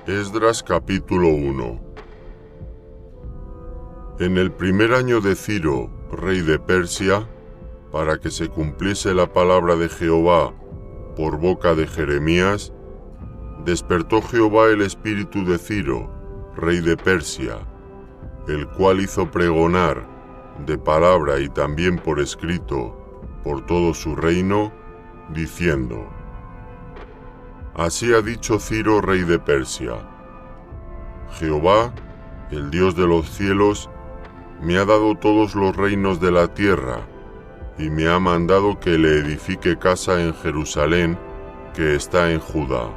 Esdras capítulo 1. En el primer año de Ciro, rey de Persia, para que se cumpliese la palabra de Jehová por boca de Jeremías, despertó Jehová el espíritu de Ciro, rey de Persia, el cual hizo pregonar de palabra y también por escrito por todo su reino, diciendo: Así ha dicho Ciro, rey de Persia: Jehová, el Dios de los cielos, me ha dado todos los reinos de la tierra, y me ha mandado que le edifique casa en Jerusalén, que está en Judá.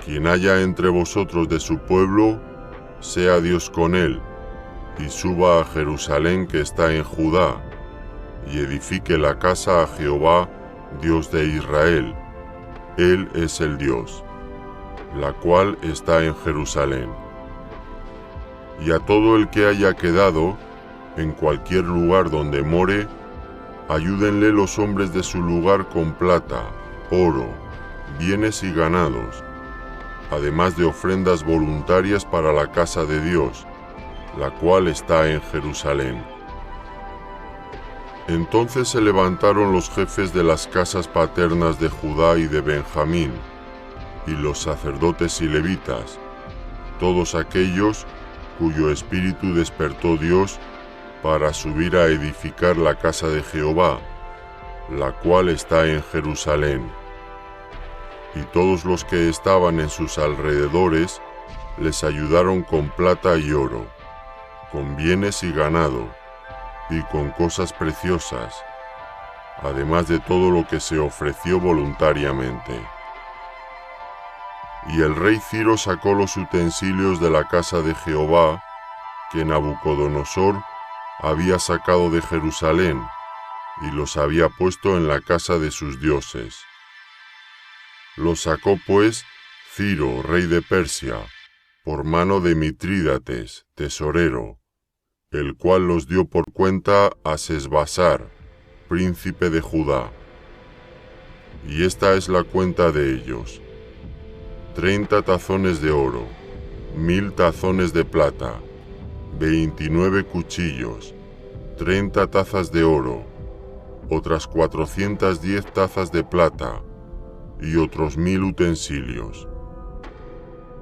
Quien haya entre vosotros de su pueblo, sea Dios con él, y suba a Jerusalén que está en Judá, y edifique la casa a Jehová, Dios de Israel. Él es el Dios, la cual está en Jerusalén. Y a todo el que haya quedado, en cualquier lugar donde more, ayúdenle los hombres de su lugar con plata, oro, bienes y ganados, además de ofrendas voluntarias para la casa de Dios, la cual está en Jerusalén. Entonces se levantaron los jefes de las casas paternas de Judá y de Benjamín, y los sacerdotes y levitas, todos aquellos cuyo espíritu despertó Dios para subir a edificar la casa de Jehová, la cual está en Jerusalén. Y todos los que estaban en sus alrededores les ayudaron con plata y oro, con bienes y ganado, y con cosas preciosas, además de todo lo que se ofreció voluntariamente. Y el rey Ciro sacó los utensilios de la casa de Jehová, que Nabucodonosor había sacado de Jerusalén, y los había puesto en la casa de sus dioses. Los sacó pues Ciro, rey de Persia, por mano de Mitrídates, tesorero, el cual los dio por cuenta a Sesbasar, príncipe de Judá. Y esta es la cuenta de ellos: 30 tazones de oro, 1000 tazones de plata, 29 cuchillos, 30 tazas de oro, otras 410 tazas de plata, y otros 1000 utensilios.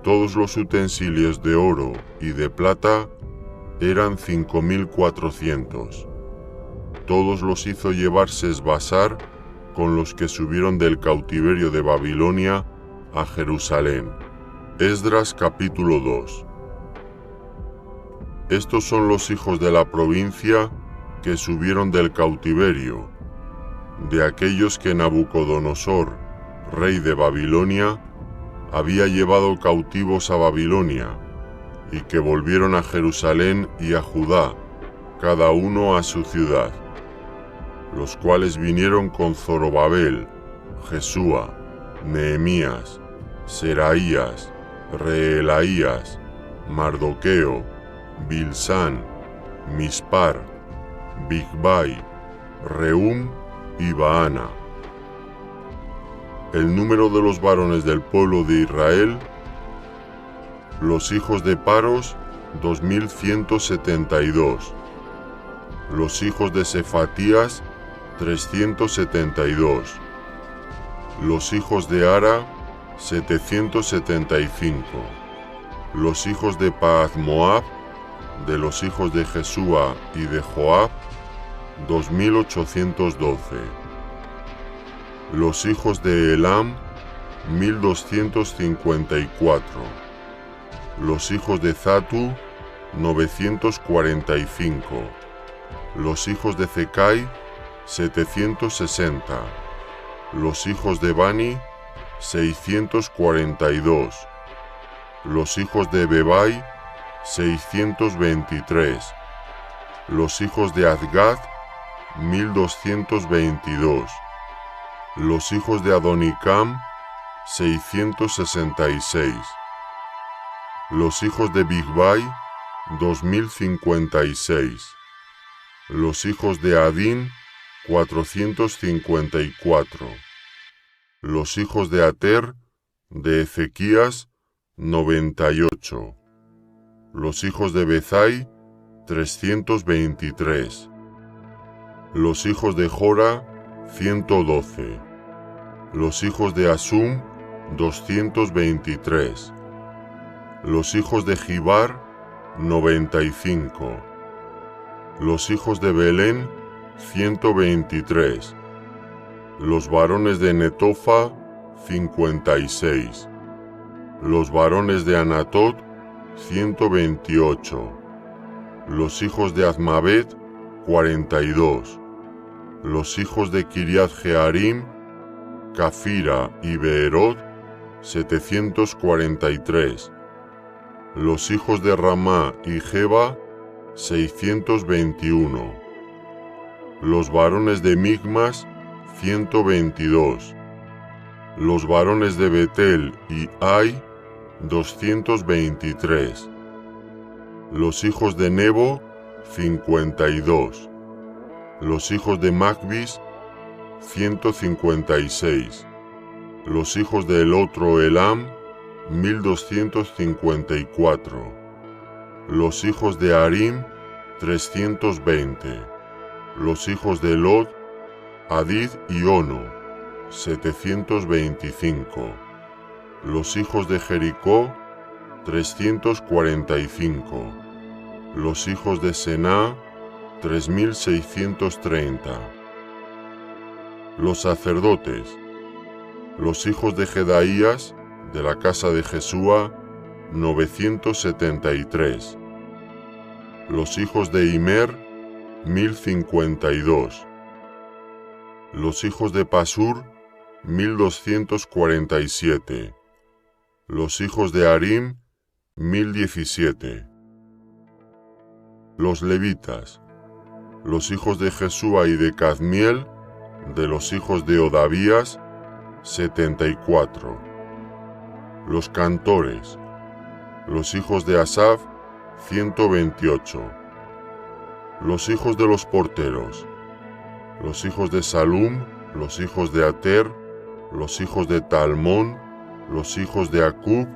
Todos los utensilios de oro y de plata eran 5400. Todos los hizo llevar Sesbasar con los que subieron del cautiverio de Babilonia a Jerusalén. Esdras capítulo 2. Estos son los hijos de la provincia que subieron del cautiverio, de aquellos que Nabucodonosor, rey de Babilonia, había llevado cautivos a Babilonia, y que volvieron a Jerusalén y a Judá, cada uno a su ciudad, los cuales vinieron con Zorobabel, Jesúa, Nehemías, Seraías, Reelaías, Mardoqueo, Bilsán, Mispar, Bigvai, Rehum y Baana. El número de los varones del pueblo de Israel: los hijos de Paros, 2172. Los hijos de Sefatías, 372. Los hijos de Ara, 775. Los hijos de Pahath-Moab, de los hijos de Jesúa y de Joab, 2812. Los hijos de Elam, 1254. Los hijos de Zatu, 945. Los hijos de Zecai, 760. Los hijos de Bani, 642. Los hijos de Bebai, 623. Los hijos de Adgad, 1222. Los hijos de Adonicam, 666. Los hijos de Bigvai, 2056. Los hijos de Adín, 454. Los hijos de Ater, de Ezequías, 98. Los hijos de Bezai, 323. Los hijos de Jora, 112. Los hijos de Asum, 223. Los hijos de Gibar, 95. Los hijos de Belén, 123. Los varones de Netofa, 56. Los varones de Anatot, 128. Los hijos de Azmavet, 42. Los hijos de Kiriath Jearim, Cafira y Beerot, 743. Los hijos de Ramá y Jeba, 621. Los varones de Migmas, 122. Los varones de Betel y Ai, 223. Los hijos de Nebo, 52. Los hijos de Macbis, 156. Los hijos del otro Elam, 1254. Los hijos de Arim, 320. Los hijos de Lod, Hadid y Ono, 725. Los hijos de Jericó, 345. Los hijos de Sená, 3630. Los sacerdotes. Los hijos de Jedaías, de la casa de Jesúa, 973. Los hijos de Imer, 1052. Los hijos de Pasur, 1247. Los hijos de Arim, 1017. Los levitas. Los hijos de Jesúa y de Cadmiel, de los hijos de Odavías, 74. Los cantores. Los hijos de Asaf, 128. Los hijos de los porteros. Los hijos de Salum, los hijos de Ater, los hijos de Talmón, los hijos de Acub,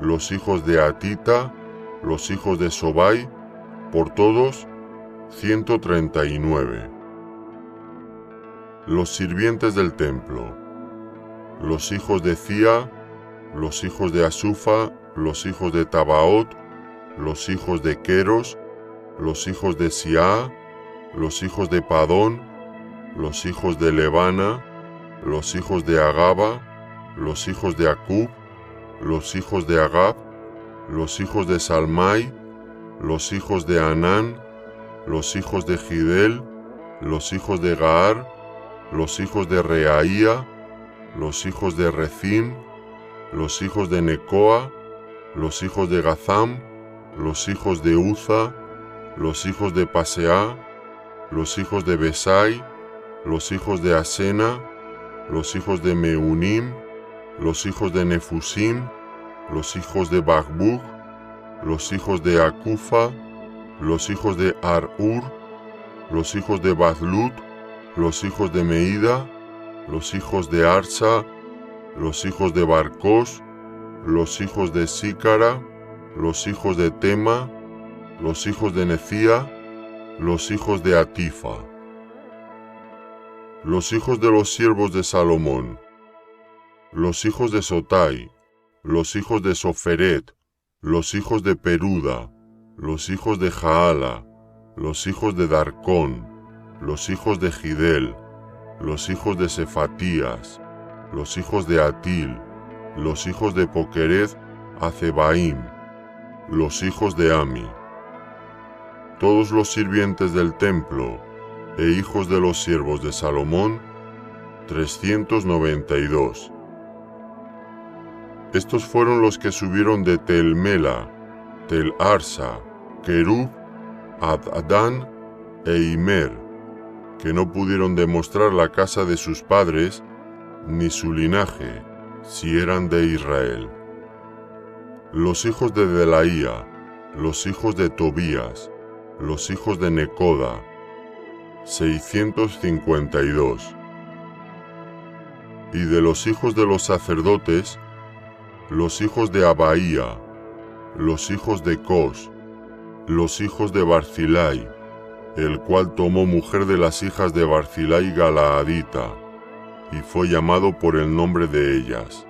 los hijos de Atita, los hijos de Sobai, por todos 139. Los sirvientes del templo. Los hijos de Cía, los hijos de Asufa, los hijos de Tabaot, los hijos de Queros, los hijos de Siá, los hijos de Padón, los hijos de Levana, los hijos de Agaba, los hijos de Acub, los hijos de Agab, los hijos de Salmai, los hijos de Anán, los hijos de Gidel, los hijos de Gaar, los hijos de Reaía, los hijos de Rezín, los hijos de Necoa, los hijos de Gazam, los hijos de Uza, los hijos de Paseá, los hijos de Besai, los hijos de Asena, los hijos de Meunim, los hijos de Nefusim, los hijos de Bagbug, los hijos de Acufa, los hijos de Ar-Ur, los hijos de Bazlut, los hijos de Meida, los hijos de Arsa, los hijos de Barcos, los hijos de Sícara, los hijos de Tema, los hijos de Nefía, los hijos de Atifa. Los hijos de los siervos de Salomón. Los hijos de Sotai, los hijos de Soferet, los hijos de Peruda, los hijos de Jaala, los hijos de Darcón, los hijos de Gidel, los hijos de Sefatías, los hijos de Atil, los hijos de Pokereth Azebaim, los hijos de Ami. Todos los sirvientes del templo e hijos de los siervos de Salomón, 392. Estos fueron los que subieron de Tel Mela, Tel Arsa, Kerub, Adán e Imer, que no pudieron demostrar la casa de sus padres ni su linaje, si eran de Israel. Los hijos de Delaía, los hijos de Tobías, los hijos de Necoda, 652. Y de los hijos de los sacerdotes, los hijos de Abaía, los hijos de Cos, los hijos de Barzilai, el cual tomó mujer de las hijas de Barzilai Galaadita, y fue llamado por el nombre de ellas.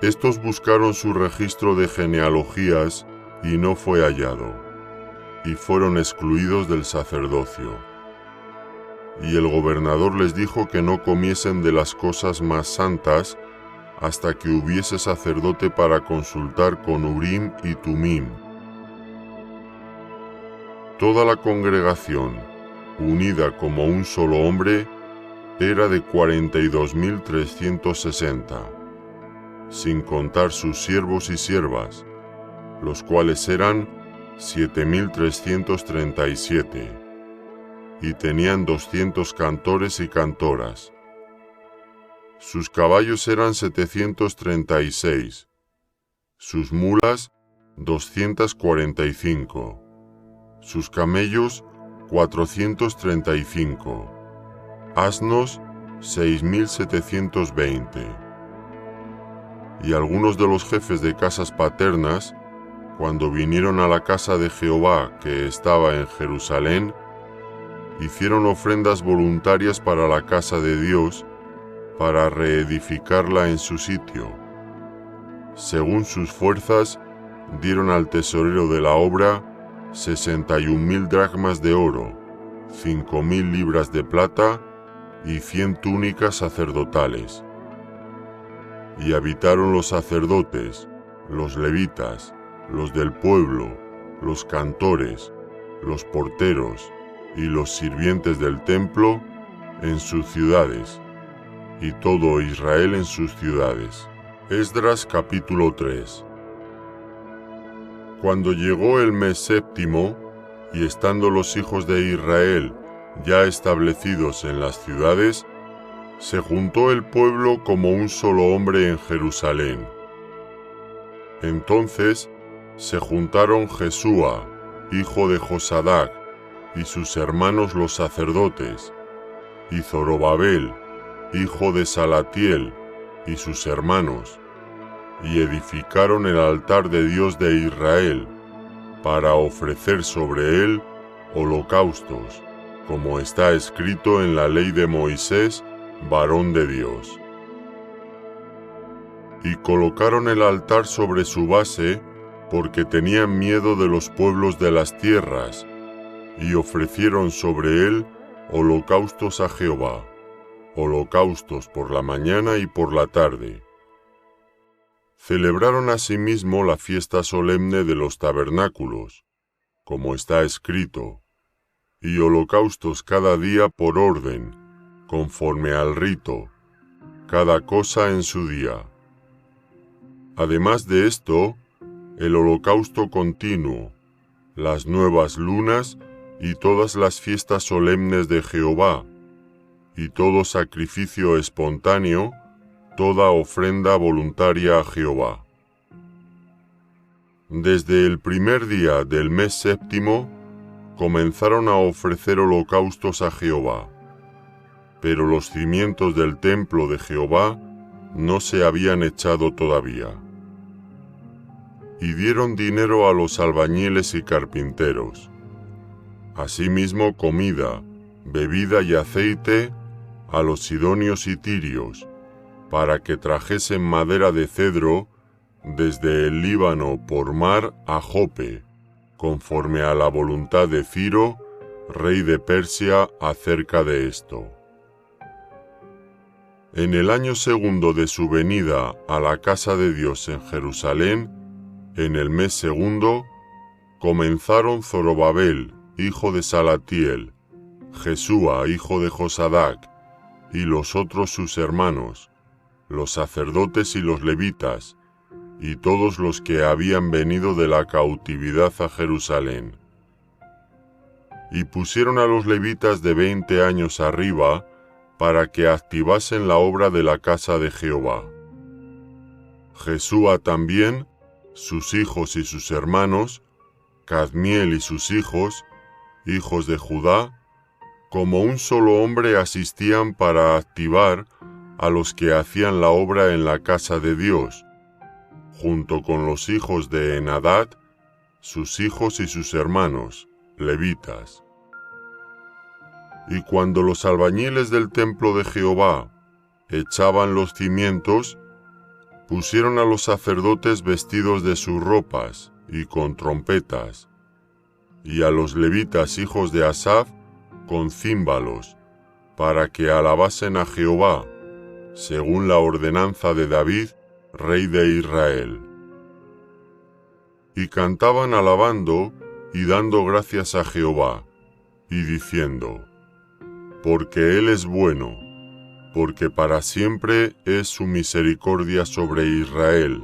Estos buscaron su registro de genealogías y no fue hallado, y fueron excluidos del sacerdocio. Y el gobernador les dijo que no comiesen de las cosas más santas hasta que hubiese sacerdote para consultar con Urim y Tumim. Toda la congregación, unida como un solo hombre, era de 42.360, sin contar sus siervos y siervas, los cuales eran 7.337, y tenían 200 cantores y cantoras. Sus caballos eran 736, sus mulas 245, sus camellos 435, asnos 6.720. Y algunos de los jefes de casas paternas, cuando vinieron a la casa de Jehová que estaba en Jerusalén, hicieron ofrendas voluntarias para la casa de Dios, para reedificarla en su sitio. Según sus fuerzas, dieron al tesorero de la obra 61.000 dracmas de oro, 5.000 libras de plata y 100 túnicas sacerdotales. Y habitaron los sacerdotes, los levitas, los del pueblo, los cantores, los porteros y los sirvientes del templo en sus ciudades, y todo Israel en sus ciudades. Esdras capítulo 3. Cuando llegó el mes séptimo, y estando los hijos de Israel ya establecidos en las ciudades, se juntó el pueblo como un solo hombre en Jerusalén. Entonces se juntaron Jesúa, hijo de Josadac, y sus hermanos los sacerdotes, y Zorobabel, hijo de Salatiel, y sus hermanos, y edificaron el altar de Dios de Israel, para ofrecer sobre él holocaustos, como está escrito en la ley de Moisés, varón de Dios. Y colocaron el altar sobre su base, porque tenían miedo de los pueblos de las tierras, y ofrecieron sobre él holocaustos a Jehová, holocaustos por la mañana y por la tarde. Celebraron asimismo la fiesta solemne de los tabernáculos, como está escrito, y holocaustos cada día por orden, conforme al rito, cada cosa en su día. Además de esto, el holocausto continuo, las nuevas lunas y todas las fiestas solemnes de Jehová, y todo sacrificio espontáneo, toda ofrenda voluntaria a Jehová. Desde el primer día del mes séptimo, comenzaron a ofrecer holocaustos a Jehová, pero los cimientos del templo de Jehová no se habían echado todavía. Y dieron dinero a los albañiles y carpinteros, asimismo comida, bebida y aceite a los sidonios y tirios, para que trajesen madera de cedro desde el Líbano por mar a Jope, conforme a la voluntad de Ciro, rey de Persia, acerca de esto. En el año segundo de su venida a la casa de Dios en Jerusalén, en el mes segundo, comenzaron Zorobabel, hijo de Salatiel, Jesúa, hijo de Josadac, y los otros sus hermanos, los sacerdotes y los levitas, y todos los que habían venido de la cautividad a Jerusalén. Y pusieron a los levitas de 20 años arriba, para que activasen la obra de la casa de Jehová. Jesúa también, sus hijos y sus hermanos, Cadmiel y sus hijos, hijos de Judá, como un solo hombre asistían para activar a los que hacían la obra en la casa de Dios, junto con los hijos de Henadad, sus hijos y sus hermanos, levitas. Y cuando los albañiles del templo de Jehová echaban los cimientos, pusieron a los sacerdotes vestidos de sus ropas y con trompetas, y a los levitas hijos de Asaf con címbalos, para que alabasen a Jehová, según la ordenanza de David, rey de Israel. Y cantaban alabando y dando gracias a Jehová, y diciendo: porque Él es bueno, porque para siempre es su misericordia sobre Israel.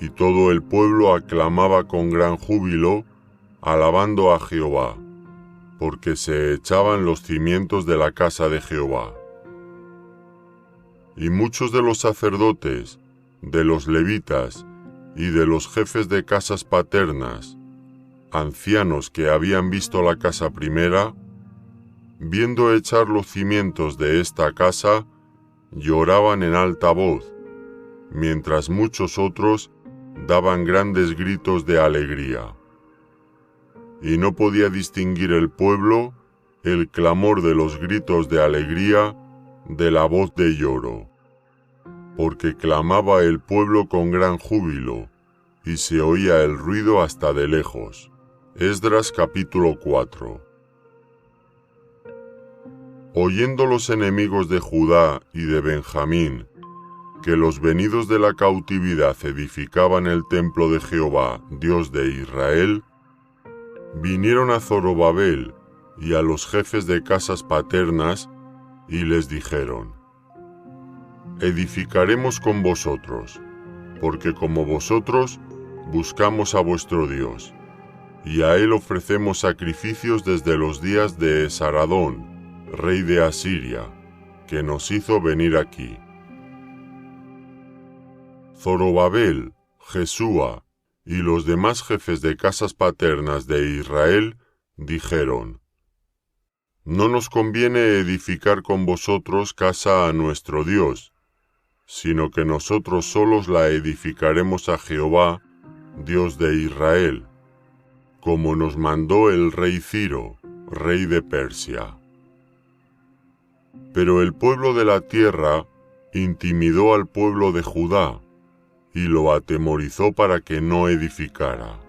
Y todo el pueblo aclamaba con gran júbilo, alabando a Jehová, porque se echaban los cimientos de la casa de Jehová. Y muchos de los sacerdotes, de los levitas y de los jefes de casas paternas, ancianos que habían visto la casa primera, viendo echar los cimientos de esta casa, lloraban en alta voz, mientras muchos otros daban grandes gritos de alegría. Y no podía distinguir el pueblo el clamor de los gritos de alegría de la voz de lloro, porque clamaba el pueblo con gran júbilo, y se oía el ruido hasta de lejos. Esdras capítulo 4. Oyendo los enemigos de Judá y de Benjamín, que los venidos de la cautividad edificaban el templo de Jehová, Dios de Israel, vinieron a Zorobabel y a los jefes de casas paternas, y les dijeron: edificaremos con vosotros, porque como vosotros buscamos a vuestro Dios, y a él ofrecemos sacrificios desde los días de Esaradón, rey de Asiria, que nos hizo venir aquí. Zorobabel, Jesúa y los demás jefes de casas paternas de Israel dijeron: no nos conviene edificar con vosotros casa a nuestro Dios, sino que nosotros solos la edificaremos a Jehová, Dios de Israel, como nos mandó el rey Ciro, rey de Persia. Pero el pueblo de la tierra intimidó al pueblo de Judá, y lo atemorizó para que no edificara.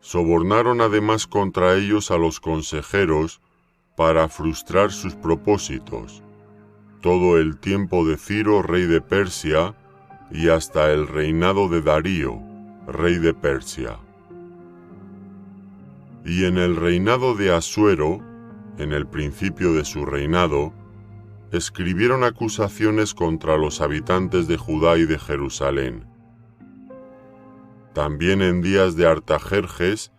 Sobornaron además contra ellos a los consejeros para frustrar sus propósitos, todo el tiempo de Ciro, rey de Persia, y hasta el reinado de Darío, rey de Persia. Y en el reinado de Asuero, en el principio de su reinado, escribieron acusaciones contra los habitantes de Judá y de Jerusalén. También en días de Artajerjes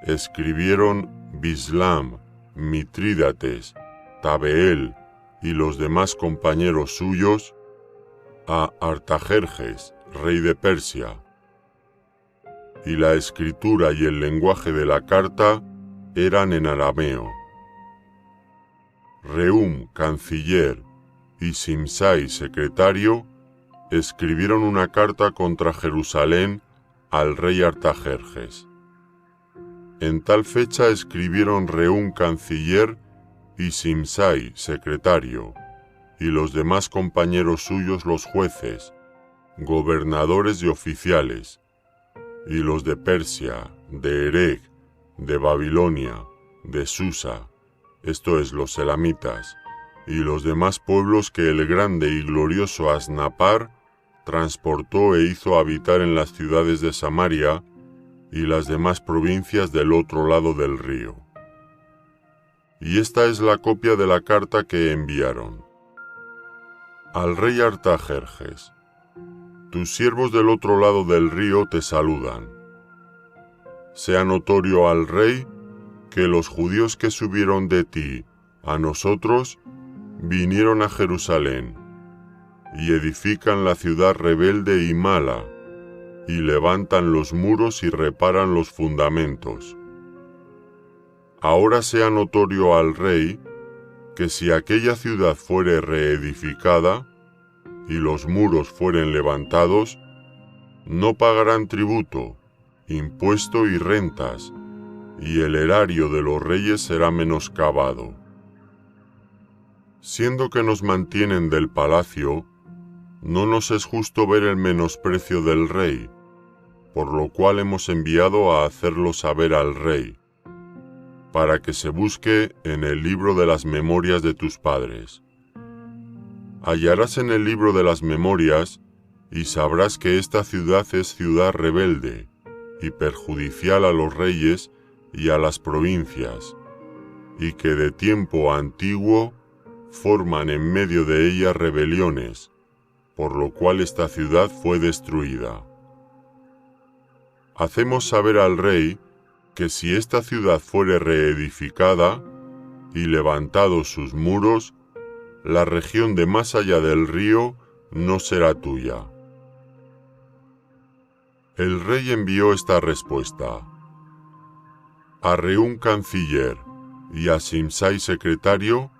escribieron Bislam, Mitrídates, Tabeel y los demás compañeros suyos a Artajerjes, rey de Persia. Y la escritura y el lenguaje de la carta eran en arameo. Rehum, canciller, y Simsai, secretario, escribieron una carta contra Jerusalén al rey Artajerjes. En tal fecha escribieron Rehum, canciller, y Simsai, secretario, y los demás compañeros suyos los jueces, gobernadores y oficiales, y los de Persia, de Erech, de Babilonia, de Susa, esto es los elamitas, y los demás pueblos que el grande y glorioso Asnapar transportó e hizo habitar en las ciudades de Samaria y las demás provincias del otro lado del río. Y esta es la copia de la carta que enviaron. Al rey Artajerjes: tus siervos del otro lado del río te saludan. Sea notorio al rey que los judíos que subieron de ti a nosotros vinieron a Jerusalén y edifican la ciudad rebelde y mala, y levantan los muros y reparan los fundamentos. Ahora sea notorio al rey que si aquella ciudad fuere reedificada, y los muros fueren levantados, no pagarán tributo, impuesto y rentas, y el erario de los reyes será menoscabado. Siendo que nos mantienen del palacio, no nos es justo ver el menosprecio del rey, por lo cual hemos enviado a hacerlo saber al rey, para que se busque en el libro de las memorias de tus padres. Hallarás en el libro de las memorias, y sabrás que esta ciudad es ciudad rebelde, y perjudicial a los reyes y a las provincias, y que de tiempo antiguo forman en medio de ella rebeliones, por lo cual esta ciudad fue destruida. Hacemos saber al rey que si esta ciudad fuere reedificada y levantados sus muros, la región de más allá del río no será tuya. El rey envió esta respuesta: a Reún canciller y a Simsai secretario,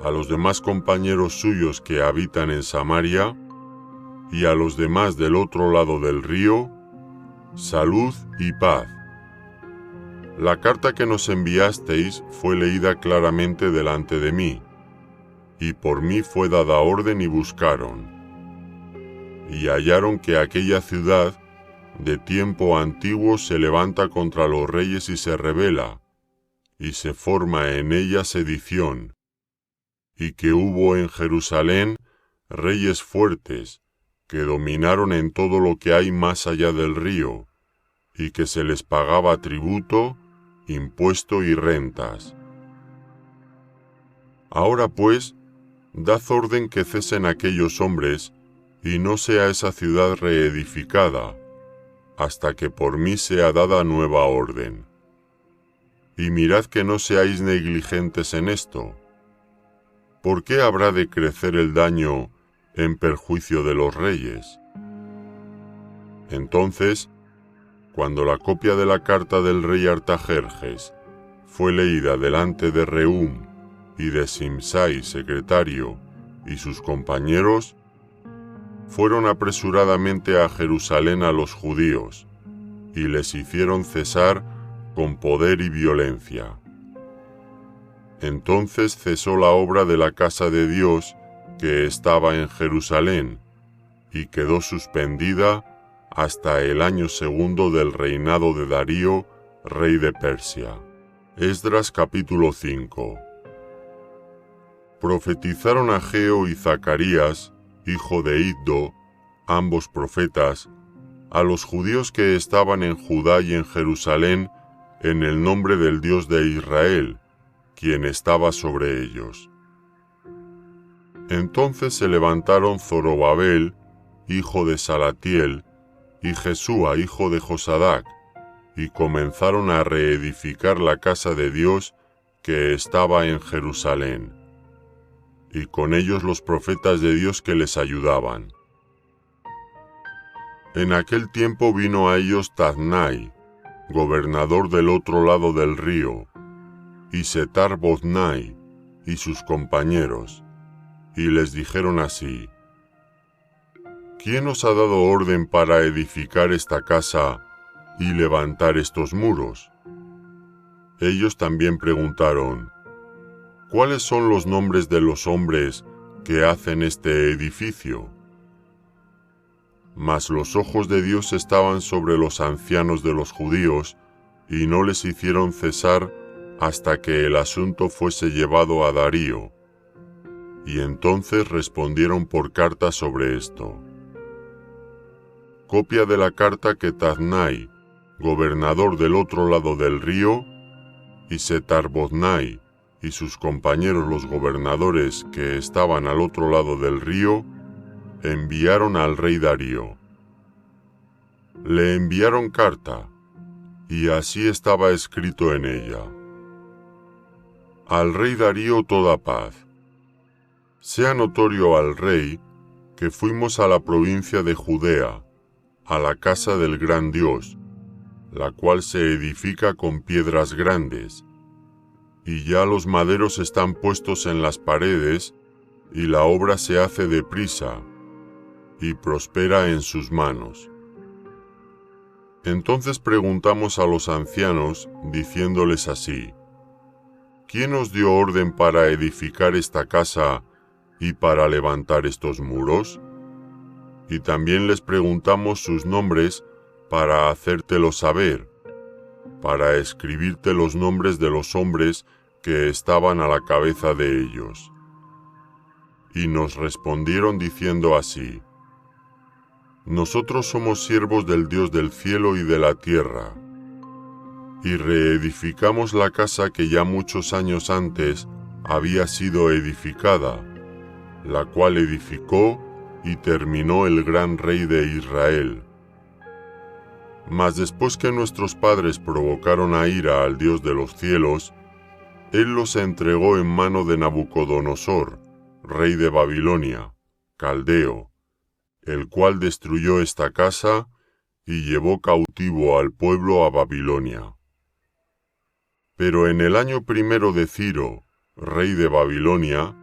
a los demás compañeros suyos que habitan en Samaria, y a los demás del otro lado del río, salud y paz. La carta que nos enviasteis fue leída claramente delante de mí, y por mí fue dada orden y buscaron, y hallaron que aquella ciudad de tiempo antiguo se levanta contra los reyes y se rebela, y se forma en ella sedición, y que hubo en Jerusalén reyes fuertes, que dominaron en todo lo que hay más allá del río, y que se les pagaba tributo, impuesto y rentas. Ahora pues, dad orden que cesen aquellos hombres, y no sea esa ciudad reedificada, hasta que por mí sea dada nueva orden. Y mirad que no seáis negligentes en esto. ¿Por qué habrá de crecer el daño en perjuicio de los reyes? Entonces, cuando la copia de la carta del rey Artajerjes fue leída delante de Reúm y de Simsai secretario y sus compañeros, fueron apresuradamente a Jerusalén a los judíos, y les hicieron cesar con poder y violencia. Entonces cesó la obra de la casa de Dios que estaba en Jerusalén, y quedó suspendida hasta el año segundo del reinado de Darío, rey de Persia. Esdras capítulo 5. Profetizaron Ageo y Zacarías, hijo de Iddo, ambos profetas, a los judíos que estaban en Judá y en Jerusalén, en el nombre del Dios de Israel, quien estaba sobre ellos. Entonces se levantaron Zorobabel, hijo de Salatiel, y Jesúa, hijo de Josadac, y comenzaron a reedificar la casa de Dios que estaba en Jerusalén, y con ellos los profetas de Dios que les ayudaban. En aquel tiempo vino a ellos Tatnai, gobernador del otro lado del río, y Setar-Boznai y sus compañeros, y les dijeron así: ¿Quién os ha dado orden para edificar esta casa y levantar estos muros? Ellos también preguntaron: ¿Cuáles son los nombres de los hombres que hacen este edificio? Mas los ojos de Dios estaban sobre los ancianos de los judíos, y no les hicieron cesar hasta que el asunto fuese llevado a Darío. Y entonces respondieron por carta sobre esto. Copia de la carta que Tatnai, gobernador del otro lado del río, y Setar-Boznai y sus compañeros los gobernadores que estaban al otro lado del río, enviaron al rey Darío. Le enviaron carta, y así estaba escrito en ella: Al rey Darío toda paz. Sea notorio al rey que fuimos a la provincia de Judea, a la casa del gran Dios, la cual se edifica con piedras grandes, y ya los maderos están puestos en las paredes, y la obra se hace deprisa, y prospera en sus manos. Entonces preguntamos a los ancianos, diciéndoles así: ¿Quién os dio orden para edificar esta casa y para levantar estos muros? Y también les preguntamos sus nombres para hacértelo saber, para escribirte los nombres de los hombres que estaban a la cabeza de ellos. Y nos respondieron diciendo así: Nosotros somos siervos del Dios del cielo y de la tierra, y reedificamos la casa que ya muchos años antes había sido edificada, la cual edificó y terminó el gran rey de Israel. Mas después que nuestros padres provocaron a ira al Dios de los cielos, Él los entregó en mano de Nabucodonosor, rey de Babilonia, caldeo, el cual destruyó esta casa y llevó cautivo al pueblo a Babilonia. Pero en el año primero de Ciro, rey de Babilonia,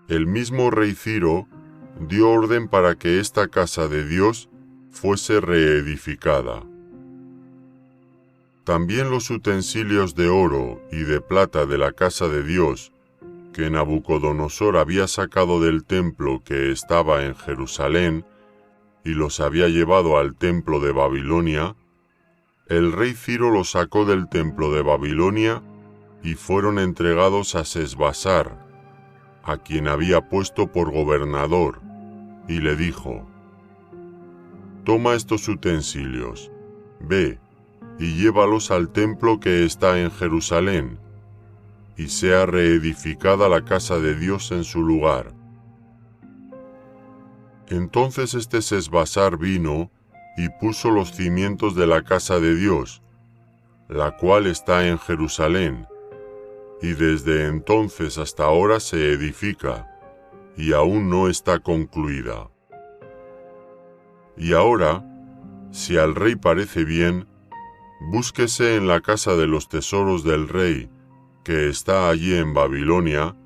el mismo rey Ciro dio orden para que esta casa de Dios fuese reedificada. También los utensilios de oro y de plata de la casa de Dios, que Nabucodonosor había sacado del templo que estaba en Jerusalén, y los había llevado al templo de Babilonia, el rey Ciro los sacó del templo de Babilonia y fueron entregados a Sesbasar, a quien había puesto por gobernador, y le dijo: Toma estos utensilios, ve, y llévalos al templo que está en Jerusalén, y sea reedificada la casa de Dios en su lugar. Entonces este Sesbasar vino y puso los cimientos de la casa de Dios, la cual está en Jerusalén, y desde entonces hasta ahora se edifica, y aún no está concluida. Y ahora, si al rey parece bien, búsquese en la casa de los tesoros del rey, que está allí en Babilonia,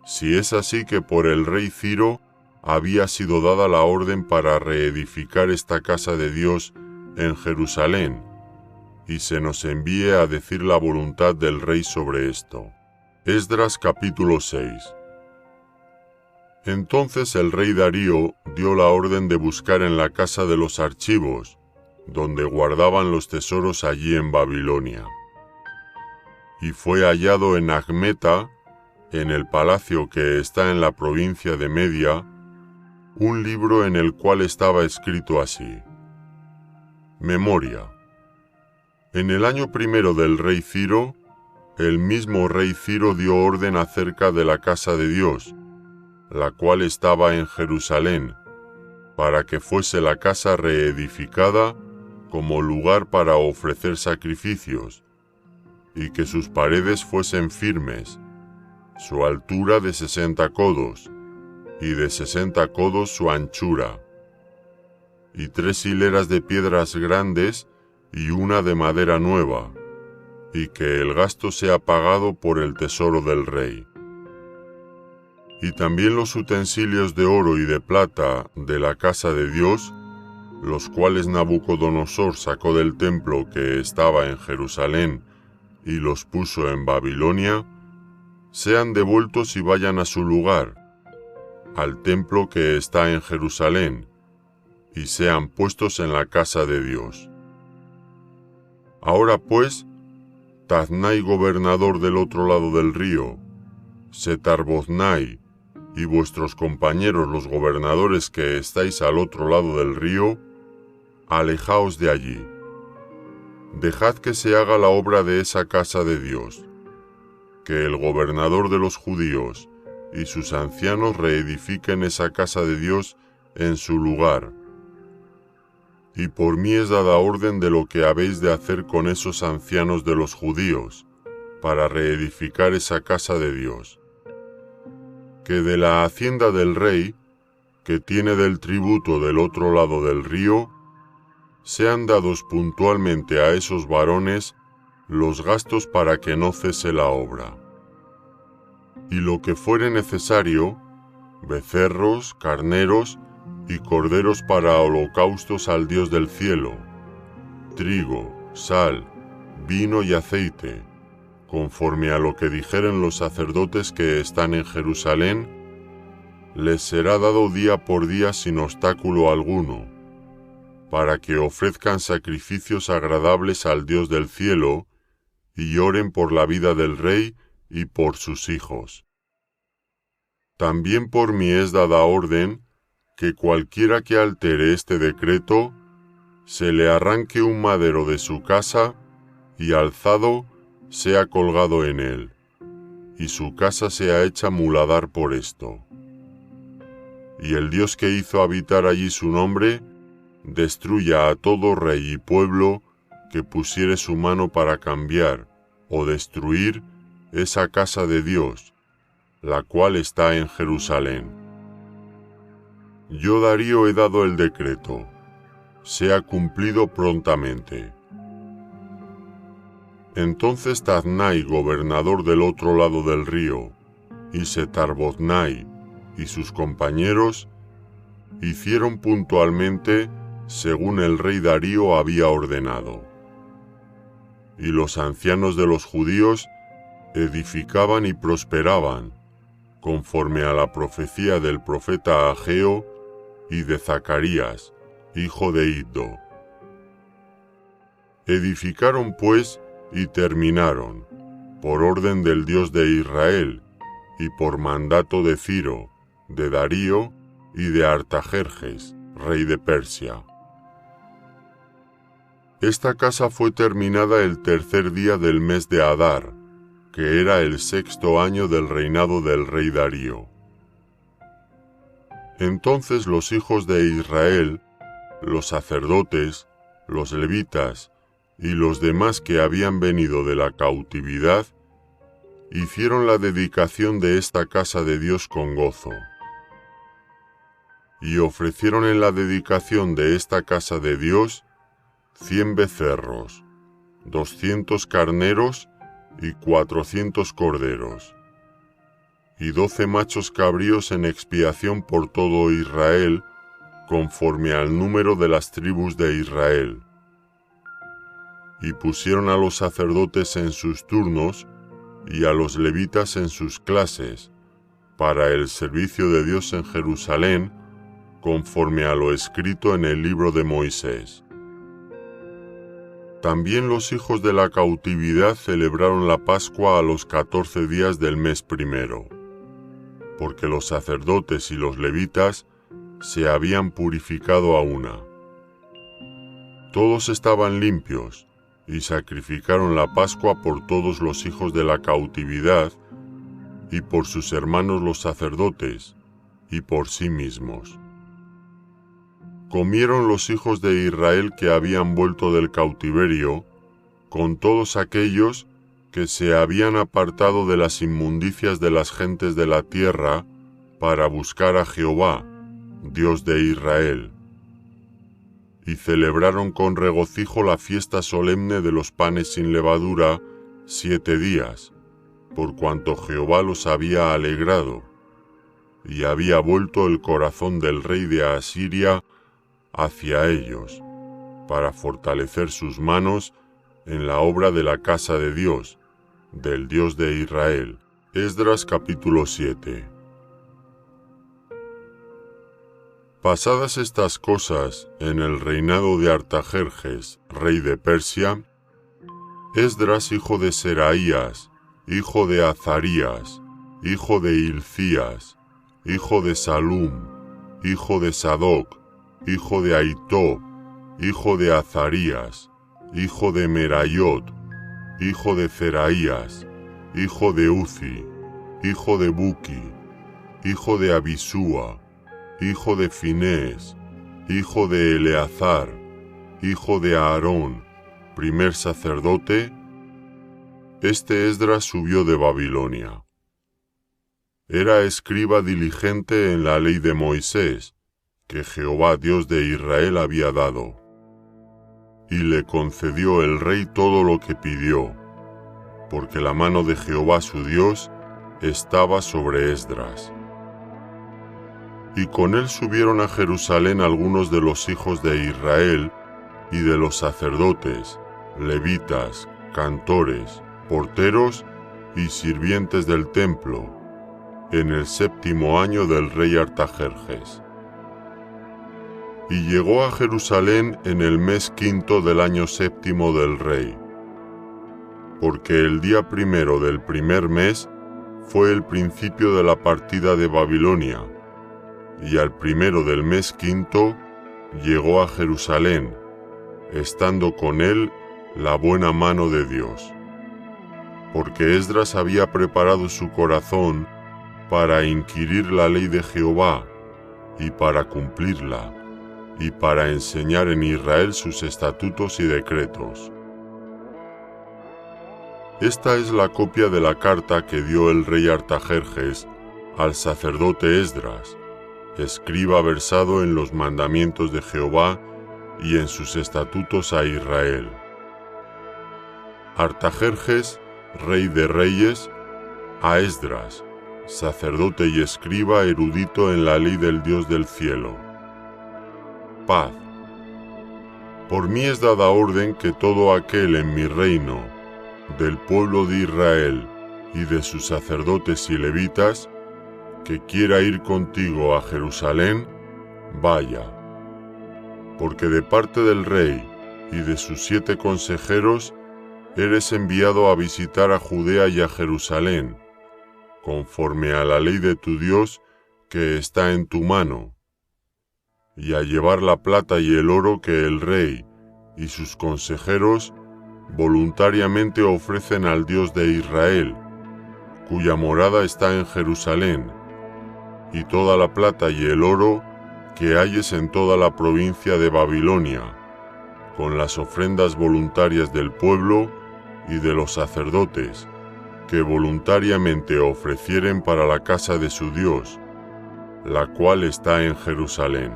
si es así que por el rey Ciro había sido dada la orden para reedificar esta casa de Dios en Jerusalén, y se nos envíe a decir la voluntad del rey sobre esto. Esdras capítulo 6. Entonces el rey Darío dio la orden de buscar en la casa de los archivos, donde guardaban los tesoros allí en Babilonia. Y fue hallado en Agmeta, en el palacio que está en la provincia de Media, un libro en el cual estaba escrito así: Memoria. En el año primero del rey Ciro, el mismo rey Ciro dio orden acerca de la casa de Dios, la cual estaba en Jerusalén, para que fuese la casa reedificada como lugar para ofrecer sacrificios, y que sus paredes fuesen firmes, su altura de 60 codos, y de 60 codos su anchura, y 3 hileras de piedras grandes y una de madera nueva, y que el gasto sea pagado por el tesoro del rey. Y también los utensilios de oro y de plata de la casa de Dios, los cuales Nabucodonosor sacó del templo que estaba en Jerusalén y los puso en Babilonia, sean devueltos y vayan a su lugar, al templo que está en Jerusalén, y sean puestos en la casa de Dios. Ahora pues, Tatnai gobernador del otro lado del río, Setarboznai, y vuestros compañeros los gobernadores que estáis al otro lado del río, alejaos de allí. Dejad que se haga la obra de esa casa de Dios, que el gobernador de los judíos y sus ancianos reedifiquen esa casa de Dios en su lugar. Y por mí es dada orden de lo que habéis de hacer con esos ancianos de los judíos, para reedificar esa casa de Dios. Que de la hacienda del rey, que tiene del tributo del otro lado del río, sean dados puntualmente a esos varones los gastos para que no cese la obra. Y lo que fuere necesario, becerros, carneros y corderos para holocaustos al Dios del cielo, trigo, sal, vino y aceite, conforme a lo que dijeren los sacerdotes que están en Jerusalén, les será dado día por día sin obstáculo alguno, para que ofrezcan sacrificios agradables al Dios del cielo y oren por la vida del rey y por sus hijos. También por mí es dada orden que cualquiera que altere este decreto, se le arranque un madero de su casa y alzado sea colgado en él, y su casa sea hecha muladar por esto. Y el Dios que hizo habitar allí su nombre, destruya a todo rey y pueblo que pusiere su mano para cambiar o destruir esa casa de Dios, la cual está en Jerusalén. Yo Darío he dado el decreto, sea cumplido prontamente. Entonces Tadnai, gobernador del otro lado del río, y Setar-Boznai y sus compañeros hicieron puntualmente según el rey Darío había ordenado. Y los ancianos de los judíos edificaban y prosperaban, conforme a la profecía del profeta Ageo y de Zacarías, hijo de Iddo. Edificaron pues y terminaron, por orden del Dios de Israel, y por mandato de Ciro, de Darío y de Artajerjes, rey de Persia. Esta casa fue terminada el tercer día del mes de Adar, que era el 6º año del reinado del rey Darío. Entonces los hijos de Israel, los sacerdotes, los levitas y los demás que habían venido de la cautividad, hicieron la dedicación de esta casa de Dios con gozo. Y ofrecieron en la dedicación de esta casa de Dios 100 becerros, 200 carneros y 400 corderos, y 12 machos cabríos en expiación por todo Israel, conforme al número de las tribus de Israel. Y pusieron a los sacerdotes en sus turnos y a los levitas en sus clases, para el servicio de Dios en Jerusalén, conforme a lo escrito en el libro de Moisés. También los hijos de la cautividad celebraron la Pascua a los 14 días del mes primero, porque los sacerdotes y los levitas se habían purificado a una. Todos estaban limpios, y sacrificaron la Pascua por todos los hijos de la cautividad, y por sus hermanos los sacerdotes, y por sí mismos. Comieron los hijos de Israel que habían vuelto del cautiverio, con todos aquellos que se habían apartado de las inmundicias de las gentes de la tierra, para buscar a Jehová, Dios de Israel. Y celebraron con regocijo la fiesta solemne de los panes sin levadura 7 días, por cuanto Jehová los había alegrado, y había vuelto el corazón del rey de Asiria hacia ellos, para fortalecer sus manos en la obra de la casa de Dios, del Dios de Israel. Esdras capítulo 7. Pasadas estas cosas en el reinado de Artajerjes, rey de Persia, Esdras hijo de Seraías, hijo de Azarías, hijo de Hilcías, hijo de Salum, hijo de Sadoc, hijo de Ahitob, hijo de Azarías, hijo de Merayot, hijo de Zeraías, hijo de Uzi, hijo de Buki, hijo de Abisúa, hijo de Finés, hijo de Eleazar, hijo de Aarón, primer sacerdote, este Esdras subió de Babilonia. Era escriba diligente en la ley de Moisés, que Jehová Dios de Israel había dado, y le concedió el rey todo lo que pidió, porque la mano de Jehová su Dios estaba sobre Esdras. Y con él subieron a Jerusalén algunos de los hijos de Israel y de los sacerdotes, levitas, cantores, porteros y sirvientes del templo, en el 7º año del rey Artajerjes. Y llegó a Jerusalén en el mes 5 del año 7 del rey, porque el día 1 del primer mes fue el principio de la partida de Babilonia, y al 1 del mes 5 llegó a Jerusalén, estando con él la buena mano de Dios. Porque Esdras había preparado su corazón para inquirir la ley de Jehová, y para cumplirla, y para enseñar en Israel sus estatutos y decretos. Esta es la copia de la carta que dio el rey Artajerjes al sacerdote Esdras, escriba versado en los mandamientos de Jehová y en sus estatutos a Israel. Artajerjes, rey de reyes, a Esdras, sacerdote y escriba erudito en la ley del Dios del cielo. Paz. Por mí es dada orden que todo aquel en mi reino, del pueblo de Israel y de sus sacerdotes y levitas, que quiera ir contigo a Jerusalén, vaya. Porque de parte del rey y de sus 7 consejeros eres enviado a visitar a Judea y a Jerusalén, conforme a la ley de tu Dios que está en tu mano, y a llevar la plata y el oro que el rey y sus consejeros voluntariamente ofrecen al Dios de Israel, cuya morada está en Jerusalén, y toda la plata y el oro que halles en toda la provincia de Babilonia, con las ofrendas voluntarias del pueblo y de los sacerdotes, que voluntariamente ofrecieren para la casa de su Dios, la cual está en Jerusalén.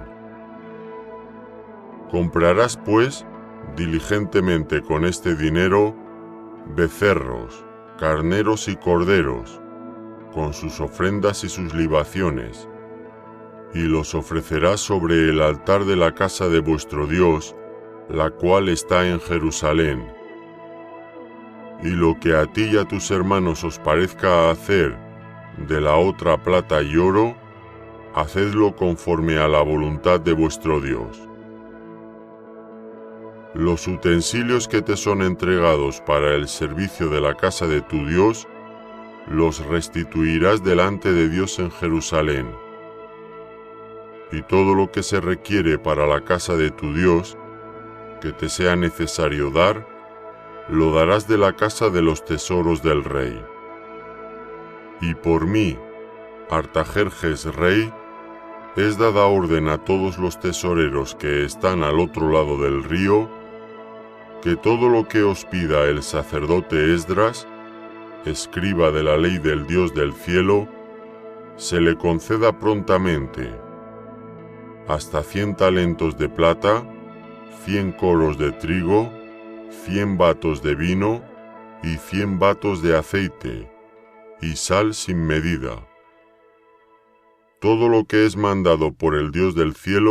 Comprarás, pues, diligentemente con este dinero, becerros, carneros y corderos, con sus ofrendas y sus libaciones, y los ofrecerás sobre el altar de la casa de vuestro Dios, la cual está en Jerusalén. Y lo que a ti y a tus hermanos os parezca hacer de la otra plata y oro, hacedlo conforme a la voluntad de vuestro Dios. Los utensilios que te son entregados para el servicio de la casa de tu Dios, los restituirás delante de Dios en Jerusalén. Y todo lo que se requiere para la casa de tu Dios, que te sea necesario dar, lo darás de la casa de los tesoros del rey. Y por mí, Artajerjes rey, es dada orden a todos los tesoreros que están al otro lado del río, que todo lo que os pida el sacerdote Esdras, escriba de la ley del Dios del cielo, se le conceda prontamente, hasta 100 talentos de plata, 100 coros de trigo, 100 batos de vino y 100 batos de aceite, y sal sin medida. Todo lo que es mandado por el Dios del cielo,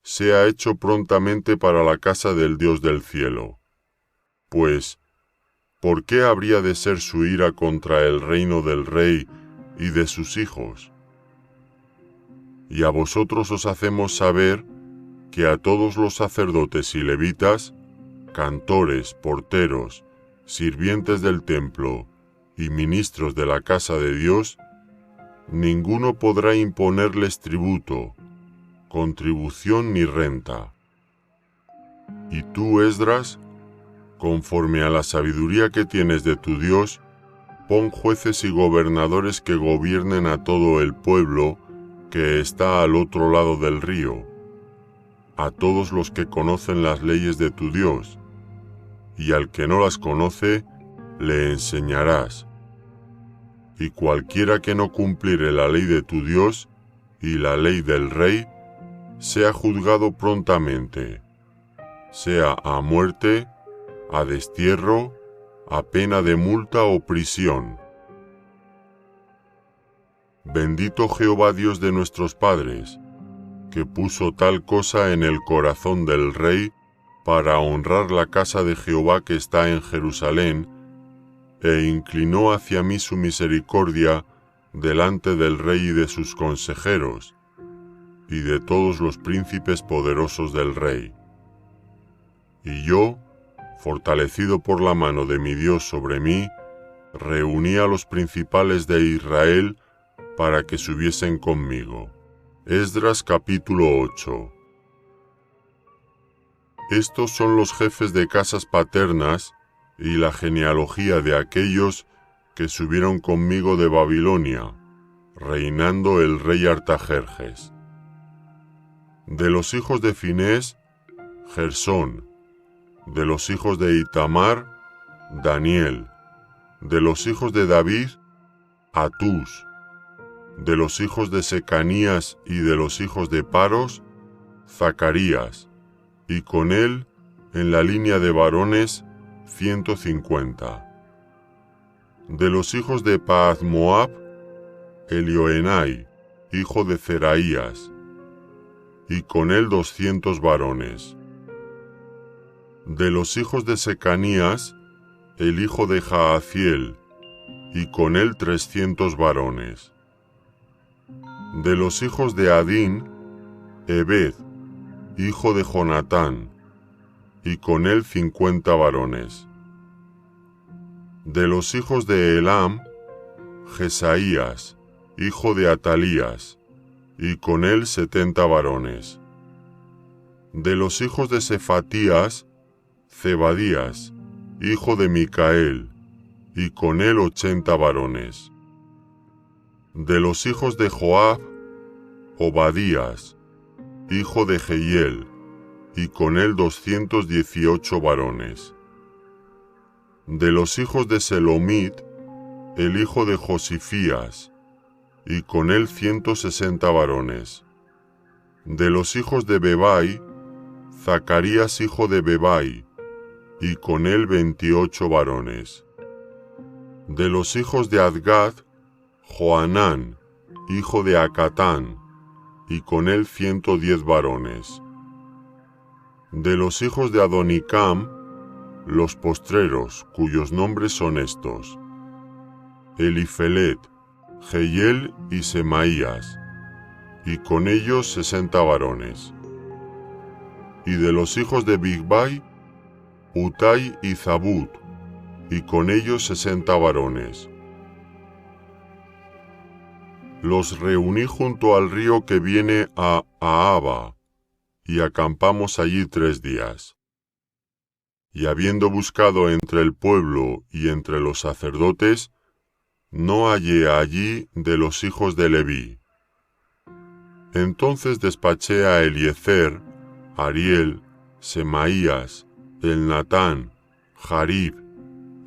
sea hecho prontamente para la casa del Dios del cielo. Pues, ¿por qué habría de ser su ira contra el reino del rey y de sus hijos? Y a vosotros os hacemos saber que a todos los sacerdotes y levitas, cantores, porteros, sirvientes del templo y ministros de la casa de Dios, ninguno podrá imponerles tributo, contribución ni renta. Y tú, Esdras, conforme a la sabiduría que tienes de tu Dios, pon jueces y gobernadores que gobiernen a todo el pueblo que está al otro lado del río, a todos los que conocen las leyes de tu Dios, y al que no las conoce, le enseñarás. Y cualquiera que no cumpliere la ley de tu Dios y la ley del rey, sea juzgado prontamente, sea a muerte, a destierro, a pena de multa o prisión. Bendito Jehová Dios de nuestros padres, que puso tal cosa en el corazón del rey para honrar la casa de Jehová que está en Jerusalén, e inclinó hacia mí su misericordia delante del rey y de sus consejeros, y de todos los príncipes poderosos del rey. Y yo, fortalecido por la mano de mi Dios sobre mí, reuní a los principales de Israel para que subiesen conmigo. Esdras capítulo 8. Estos son los jefes de casas paternas y la genealogía de aquellos que subieron conmigo de Babilonia, reinando el rey Artajerjes. De los hijos de Finés, Gersón. De los hijos de Itamar, Daniel. De los hijos de David, Atús. De los hijos de Secanías y de los hijos de Paros, Zacarías, y con él, en la línea de varones, 150. De los hijos de Paaz-Moab, Elioenai, hijo de Zeraías, y con él 200 varones. De los hijos de Secanías, el hijo de Jaaziel, y con él 300 varones. De los hijos de Adín, Ebed, hijo de Jonatán, y con él 50 varones. De los hijos de Elam, Jesaías, hijo de Atalías, y con él 70 varones. De los hijos de Sefatías, Zebadías, hijo de Micael, y con él 80 varones. De los hijos de Joab, Obadías, hijo de Jehiel, y con él 218 varones. De los hijos de Selomit, el hijo de Josifías, y con él 160 varones. De los hijos de Bebai, Zacarías hijo de Bebai, y con él 28 varones. De los hijos de Adgad, Joanán, hijo de Acatán, y con él 110 varones. De los hijos de Adonicam, los postreros, cuyos nombres son estos: Elifelet, Jehiel y Semaías, y con ellos 60 varones. Y de los hijos de Bigvai, Utai y Zabud, y con ellos 60 varones. Los reuní junto al río que viene a Ahava, y acampamos allí 3 días. Y habiendo buscado entre el pueblo y entre los sacerdotes, no hallé allí de los hijos de Leví. Entonces despaché a Eliezer, Ariel, Semaías, Elnatán, Jarib,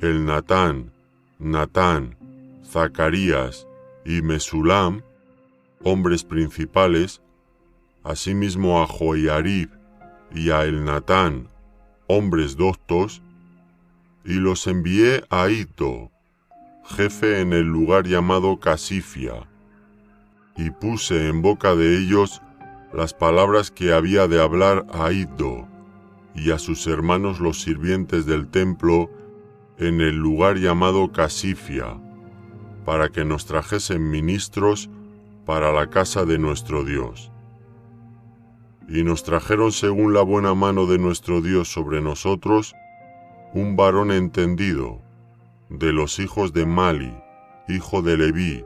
Elnatán, Natán, Zacarías y Mesulam, hombres principales, asimismo a Joiarib y a Elnatán, hombres doctos, y los envié a Iddo, jefe en el lugar llamado Casifia, y puse en boca de ellos las palabras que había de hablar a Iddo y a sus hermanos los sirvientes del templo en el lugar llamado Casifia, para que nos trajesen ministros para la casa de nuestro Dios. Y nos trajeron según la buena mano de nuestro Dios sobre nosotros, un varón entendido, de los hijos de Mali, hijo de Leví,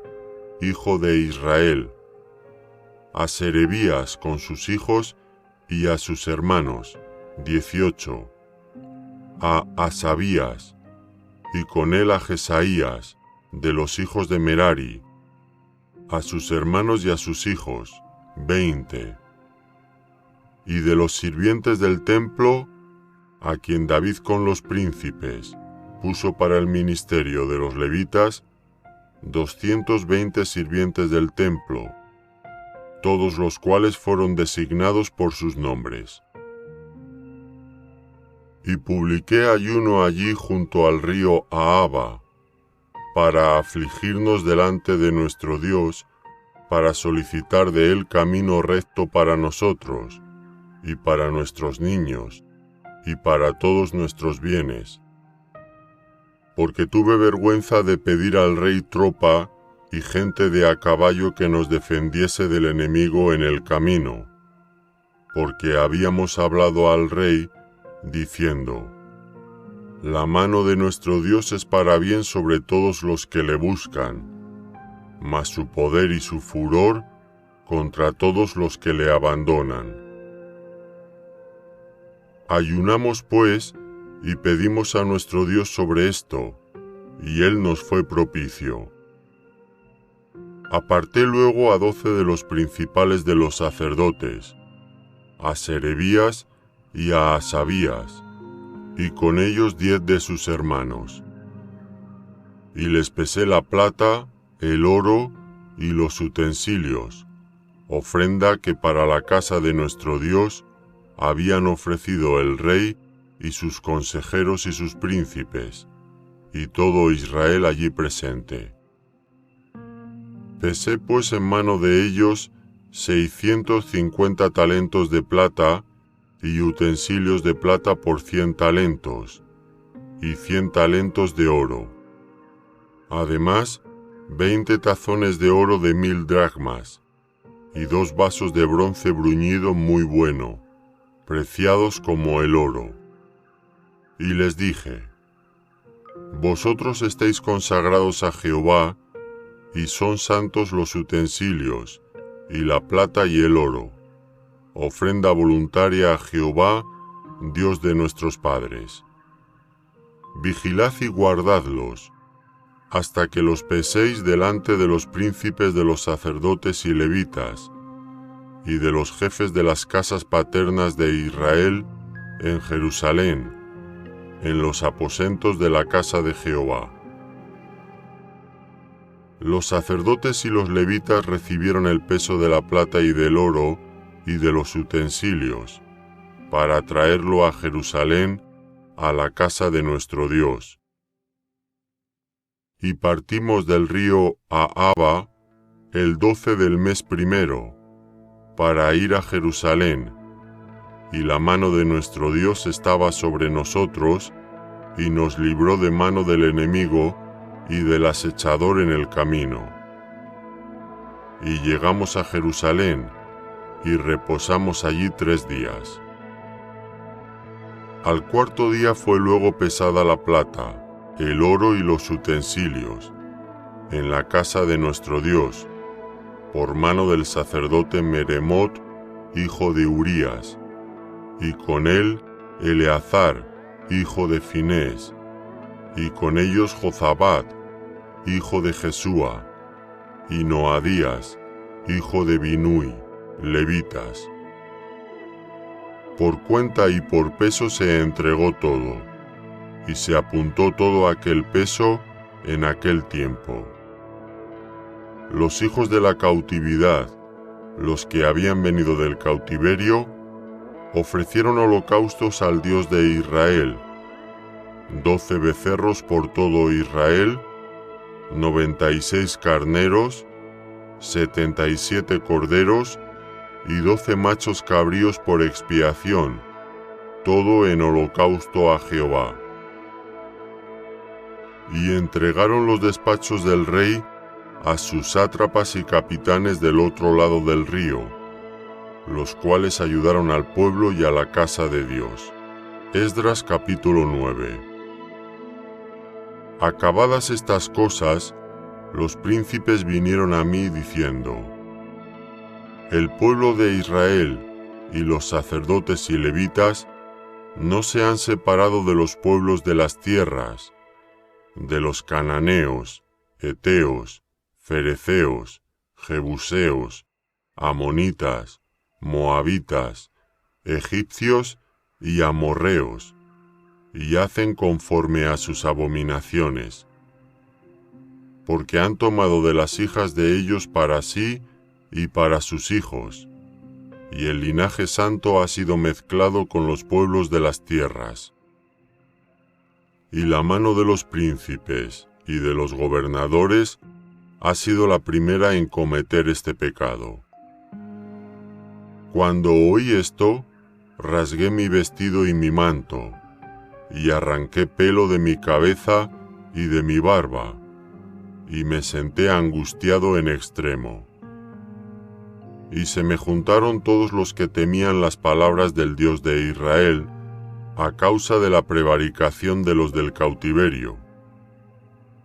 hijo de Israel, a Serebías con sus hijos y a sus hermanos, 18, a Asabías, y con él a Jesaías, de los hijos de Merari, a sus hermanos y a sus hijos, 20, y de los sirvientes del templo, a quien David con los príncipes puso para el ministerio de los levitas, 220 sirvientes del templo, todos los cuales fueron designados por sus nombres. y publiqué ayuno allí junto al río Ahava, para afligirnos delante de nuestro Dios, para solicitar de él camino recto para nosotros, y para nuestros niños, y para todos nuestros bienes. Porque tuve vergüenza de pedir al rey tropa y gente de a caballo que nos defendiese del enemigo en el camino, porque habíamos hablado al rey, diciendo: La mano de nuestro Dios es para bien sobre todos los que le buscan, mas su poder y su furor contra todos los que le abandonan. Ayunamos pues y pedimos a nuestro Dios sobre esto, y él nos fue propicio. Aparté luego a 12 de los principales de los sacerdotes, a Serebías y a Asabías, y con ellos 10 de sus hermanos. Y les pesé la plata, el oro y los utensilios, ofrenda que para la casa de nuestro Dios habían ofrecido el rey y sus consejeros y sus príncipes, y todo Israel allí presente. Pesé pues en mano de ellos 650 talentos de plata, y utensilios de plata por 100 talentos, y 100 talentos de oro. Además, 20 tazones de oro de 1000 dracmas, y 2 vasos de bronce bruñido muy bueno, preciados como el oro. Y les dije: Vosotros estáis consagrados a Jehová, y son santos los utensilios, y la plata y el oro, ofrenda voluntaria a Jehová, Dios de nuestros padres. Vigilad y guardadlos, hasta que los peséis delante de los príncipes de los sacerdotes y levitas, y de los jefes de las casas paternas de Israel en Jerusalén, en los aposentos de la casa de Jehová. Los sacerdotes y los levitas recibieron el peso de la plata y del oro y de los utensilios, para traerlo a Jerusalén, a la casa de nuestro Dios. Y partimos del río Ahava el 12 del mes primero, para ir a Jerusalén, y la mano de nuestro Dios estaba sobre nosotros, y nos libró de mano del enemigo y del acechador en el camino. Y llegamos a Jerusalén, y reposamos allí 3 días. Al 4.º día fue luego pesada la plata, el oro y los utensilios, en la casa de nuestro Dios, por mano del sacerdote Meremot, hijo de Urías, y con él Eleazar, hijo de Finés, y con ellos Jozabad, hijo de Jesúa, y Noadías, hijo de Binui, levitas. Por cuenta y por peso se entregó todo, y se apuntó todo aquel peso en aquel tiempo. Los hijos de la cautividad, los que habían venido del cautiverio, ofrecieron holocaustos al Dios de Israel, 12 becerros por todo Israel, 96 carneros, 77 corderos y 12 machos cabríos por expiación, todo en holocausto a Jehová. Y entregaron los despachos del rey a sus sátrapas y capitanes del otro lado del río, los cuales ayudaron al pueblo y a la casa de Dios. Esdras capítulo 9. Acabadas estas cosas, los príncipes vinieron a mí diciendo: El pueblo de Israel y los sacerdotes y levitas no se han separado de los pueblos de las tierras, de los cananeos, heteos, fereceos, jebuseos, amonitas, moabitas, egipcios y amorreos, y hacen conforme a sus abominaciones, porque han tomado de las hijas de ellos para sí y para sus hijos, y el linaje santo ha sido mezclado con los pueblos de las tierras. y la mano de los príncipes y de los gobernadores ha sido la primera en cometer este pecado. Cuando oí esto, rasgué mi vestido y mi manto, y arranqué pelo de mi cabeza y de mi barba, y me senté angustiado en extremo. Y se me juntaron todos los que temían las palabras del Dios de Israel, a causa de la prevaricación de los del cautiverio.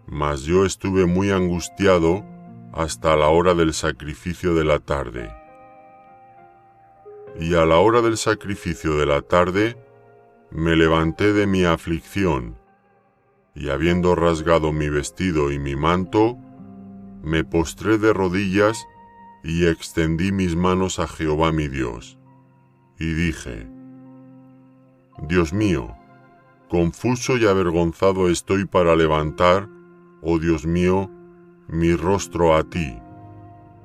Mas yo estuve muy angustiado hasta la hora del sacrificio de la tarde. Y a la hora del sacrificio de la tarde, me levanté de mi aflicción, y habiendo rasgado mi vestido y mi manto, me postré de rodillas y extendí mis manos a Jehová mi Dios, y dije: Dios mío, confuso y avergonzado estoy para levantar, oh Dios mío, mi rostro a ti,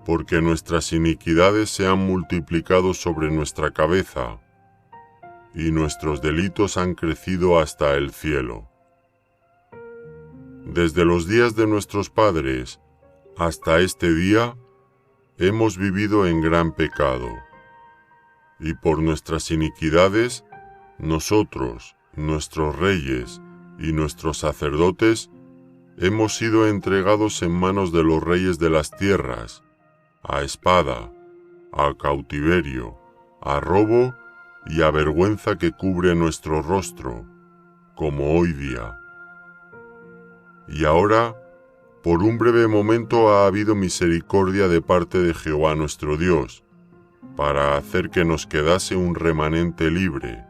porque nuestras iniquidades se han multiplicado sobre nuestra cabeza, y nuestros delitos han crecido hasta el cielo. Desde los días de nuestros padres hasta este día, hemos vivido en gran pecado, y por nuestras iniquidades, nosotros, nuestros reyes y nuestros sacerdotes, hemos sido entregados en manos de los reyes de las tierras, a espada, a cautiverio, a robo y a vergüenza que cubre nuestro rostro, como hoy día. Y ahora, por un breve momento ha habido misericordia de parte de Jehová nuestro Dios, para hacer que nos quedase un remanente libre,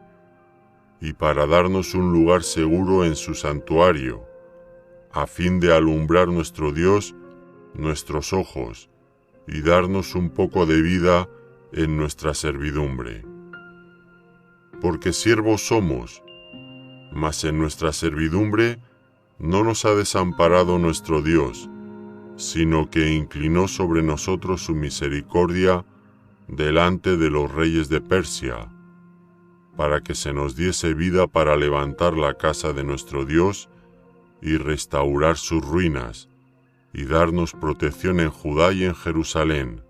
y para darnos un lugar seguro en su santuario, a fin de alumbrar nuestro Dios nuestros ojos, y darnos un poco de vida en nuestra servidumbre. Porque siervos somos, mas en nuestra servidumbre no nos ha desamparado nuestro Dios, sino que inclinó sobre nosotros su misericordia delante de los reyes de Persia, para que se nos diese vida para levantar la casa de nuestro Dios y restaurar sus ruinas, y darnos protección en Judá y en Jerusalén.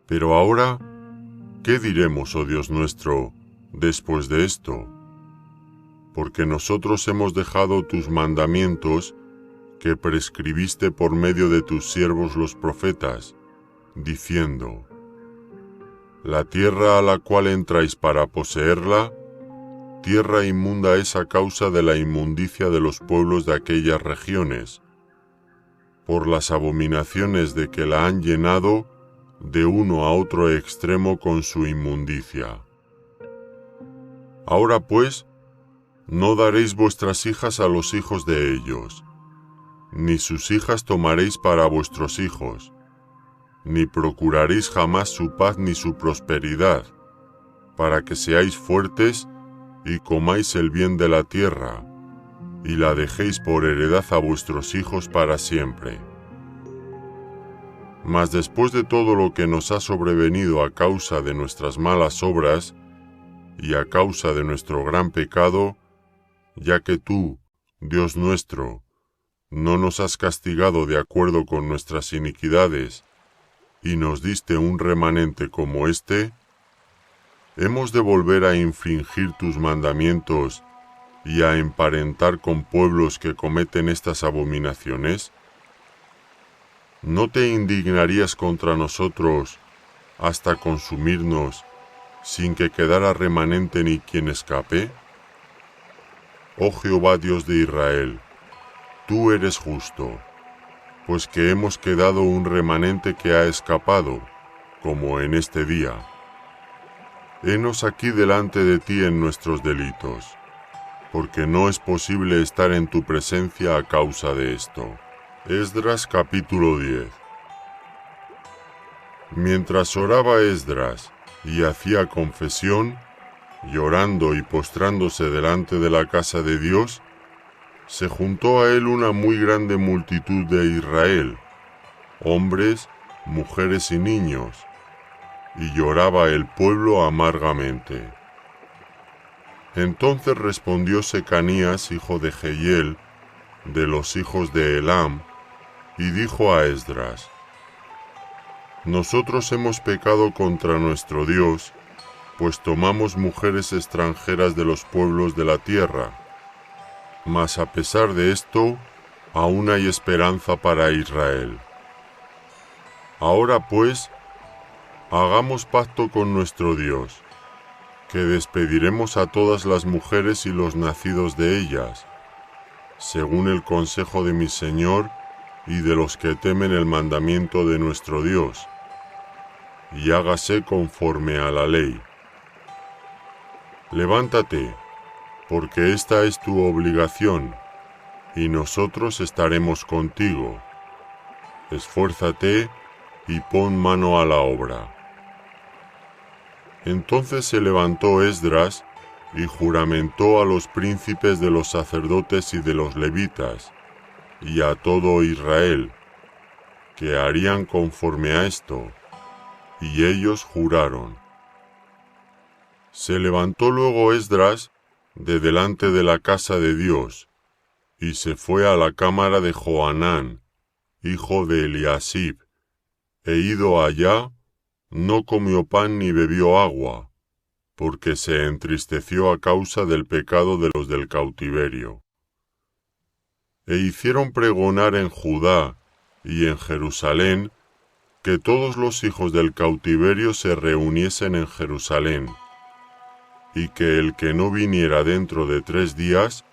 Pero ahora, ¿qué diremos, oh Dios nuestro, después de esto? Porque nosotros hemos dejado tus mandamientos que prescribiste por medio de tus siervos los profetas, diciendo: La tierra a la cual entráis para poseerla, tierra inmunda es a causa de la inmundicia de los pueblos de aquellas regiones, por las abominaciones de que la han llenado de uno a otro extremo con su inmundicia. Ahora pues, no daréis vuestras hijas a los hijos de ellos, ni sus hijas tomaréis para vuestros hijos, ni procuraréis jamás su paz ni su prosperidad, para que seáis fuertes y comáis el bien de la tierra, y la dejéis por heredad a vuestros hijos para siempre. Mas después de todo lo que nos ha sobrevenido a causa de nuestras malas obras, y a causa de nuestro gran pecado, ya que tú, Dios nuestro, no nos has castigado de acuerdo con nuestras iniquidades, y nos diste un remanente como este, ¿hemos de volver a infringir tus mandamientos y a emparentar con pueblos que cometen estas abominaciones? ¿No te indignarías contra nosotros hasta consumirnos sin que quedara remanente ni quien escape? Oh Jehová Dios de Israel, tú eres justo, pues que hemos quedado un remanente que ha escapado, como en este día. Henos aquí delante de ti en nuestros delitos, porque no es posible estar en tu presencia a causa de esto. Esdras capítulo 10. Mientras oraba Esdras y hacía confesión, llorando y postrándose delante de la casa de Dios, se juntó a él una muy grande multitud de Israel, hombres, mujeres y niños, y lloraba el pueblo amargamente. Entonces respondió Secanías, hijo de Jehiel, de los hijos de Elam, y dijo a Esdras: Nosotros hemos pecado contra nuestro Dios, pues tomamos mujeres extranjeras de los pueblos de la tierra. Mas a pesar de esto, aún hay esperanza para Israel. Ahora pues, hagamos pacto con nuestro Dios, que despediremos a todas las mujeres y los nacidos de ellas, según el consejo de mi Señor y de los que temen el mandamiento de nuestro Dios, y hágase conforme a la ley. Levántate, porque esta es tu obligación, y nosotros estaremos contigo. Esfuérzate y pon mano a la obra. Entonces se levantó Esdras y juramentó a los príncipes de los sacerdotes y de los levitas, y a todo Israel, que harían conforme a esto, y ellos juraron. Se levantó luego Esdras de delante de la casa de Dios, y se fue a la cámara de Johanán, hijo de Eliasib, e ido allá, no comió pan ni bebió agua, porque se entristeció a causa del pecado de los del cautiverio. E hicieron pregonar en Judá y en Jerusalén que todos los hijos del cautiverio se reuniesen en Jerusalén, y que el que no viniera dentro de 3 días,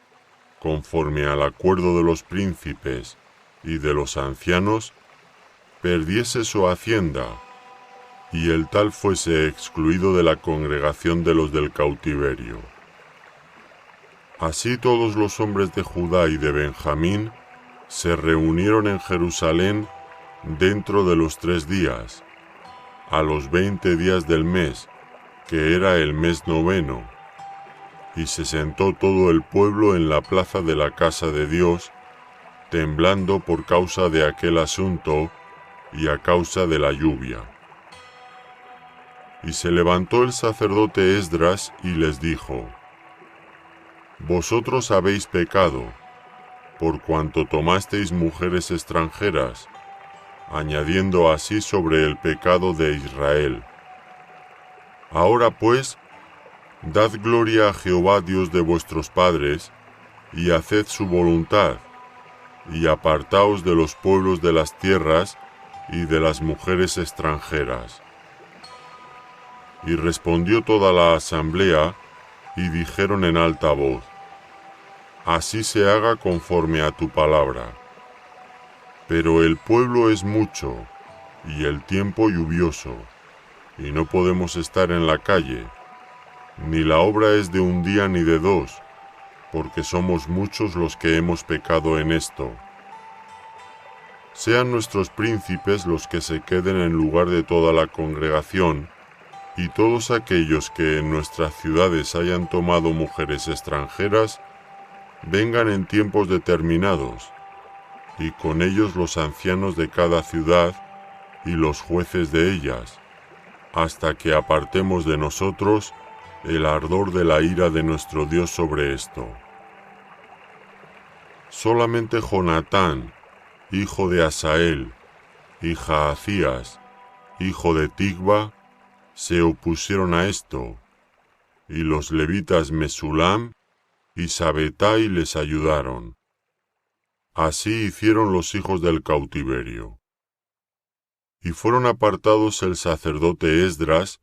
conforme al acuerdo de los príncipes y de los ancianos, perdiese su hacienda, y el tal fuese excluido de la congregación de los del cautiverio. Así todos los hombres de Judá y de Benjamín se reunieron en Jerusalén dentro de los 3 días, a los 20 días del mes, que era el mes 9, y se sentó todo el pueblo en la plaza de la casa de Dios, temblando por causa de aquel asunto y a causa de la lluvia. Y se levantó el sacerdote Esdras y les dijo: Vosotros habéis pecado, por cuanto tomasteis mujeres extranjeras, añadiendo así sobre el pecado de Israel. Ahora pues, dad gloria a Jehová Dios de vuestros padres, y haced su voluntad, y apartaos de los pueblos de las tierras y de las mujeres extranjeras. Y respondió toda la asamblea, y dijeron en alta voz: Así se haga conforme a tu palabra. Pero el pueblo es mucho, y el tiempo lluvioso, y no podemos estar en la calle, ni la obra es de 1 día ni de 2, porque somos muchos los que hemos pecado en esto. Sean nuestros príncipes los que se queden en lugar de toda la congregación, y todos aquellos que en nuestras ciudades hayan tomado mujeres extranjeras, vengan en tiempos determinados, y con ellos los ancianos de cada ciudad y los jueces de ellas, hasta que apartemos de nosotros el ardor de la ira de nuestro Dios sobre esto. Solamente Jonatán, hijo de Asael, y Jaazías, hijo de Tigba, se opusieron a esto, y los levitas Mesulam y Sabetai les ayudaron. Así hicieron los hijos del cautiverio. Y fueron apartados el sacerdote Esdras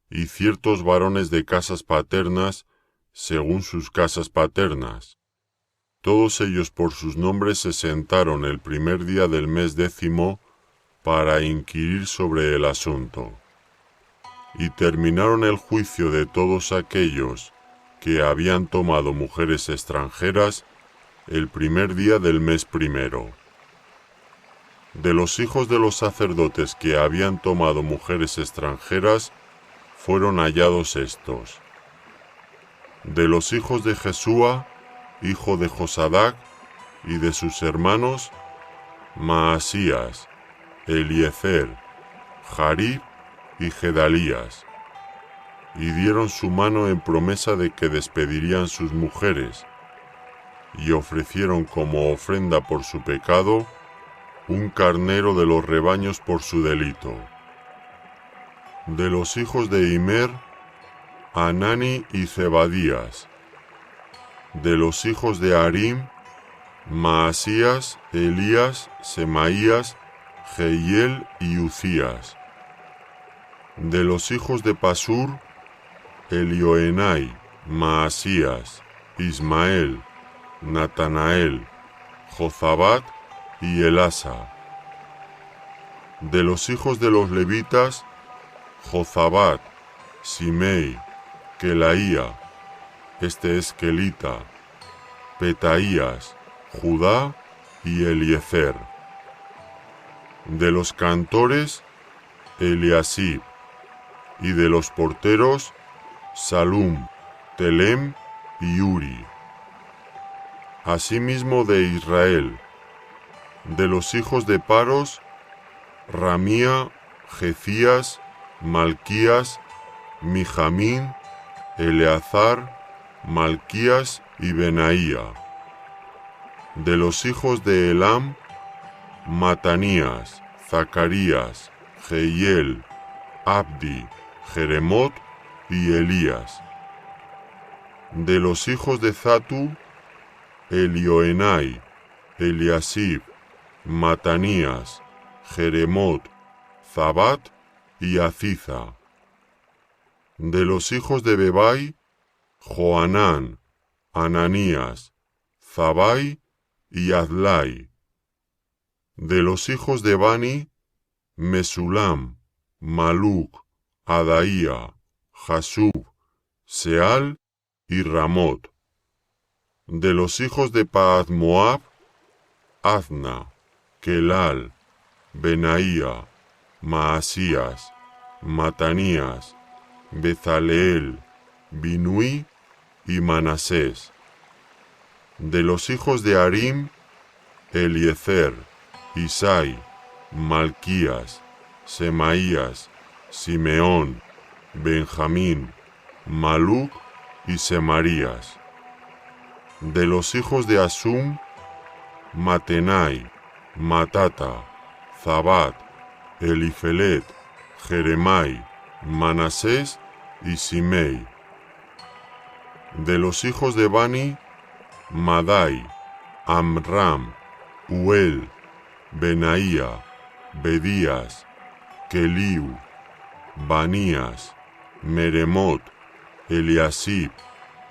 y ciertos varones de casas paternas, según sus casas paternas. Todos ellos por sus nombres se sentaron el primer día del mes 10 para inquirir sobre el asunto. Y terminaron el juicio de todos aquellos que habían tomado mujeres extranjeras el primer día del mes 1. De los hijos de los sacerdotes que habían tomado mujeres extranjeras, fueron hallados estos: de los hijos de Jesúa, hijo de Josadac, y de sus hermanos, Maasías, Eliezer, Jarib y Gedalías. y dieron su mano en promesa de que despedirían sus mujeres, y ofrecieron como ofrenda por su pecado un carnero de los rebaños por su delito. De los hijos de Immer, Hanani y Zebadías. De los hijos de Harim, Maasías, Elías, Semaías, Jehiel y Ucías. De los hijos de Pasur, Elioenai, Maasías, Ismael, Natanael, Jozabat y Elasa. De los hijos de los levitas, Jozabat, Simei, Kelaía, este es Kelita, Petaías, Judá y Eliezer. De los cantores, Eliasib, y de los porteros, Salum, Telem y Uri. Asimismo de Israel, de los hijos de Paros, Ramía, Jecías, Malquías, Mijamín, Eleazar, Malquías y Benaía. De los hijos de Elam, Matanías, Zacarías, Jehiel, Abdi, Jeremot y Elías. De los hijos de Zatu, Elioenai, Eliasib, Matanías, Jeremot, Zabat y Aziza. De los hijos de Bebai, Joanán, Ananías, Zabai y Adlai. De los hijos de Bani, Mesulam, Maluc, Adaía, Jasub, Seal y Ramot. De los hijos de Pahath-Moab, Azna, Kelal, Benaía, Maasías, Matanías, Bezaleel, Binui y Manasés. De los hijos de Harim, Eliezer, Isai, Malquías, Semaías, Simeón, Benjamín, Maluc y Semarías. De los hijos de Asum, Matenai, Matata, Zabat, Elifelet, Jeremai, Manasés y Simei. De los hijos de Bani, Madai, Amram, Uel, Benaía, Bedías, Keliu, Banías, Meremot, Eliasib,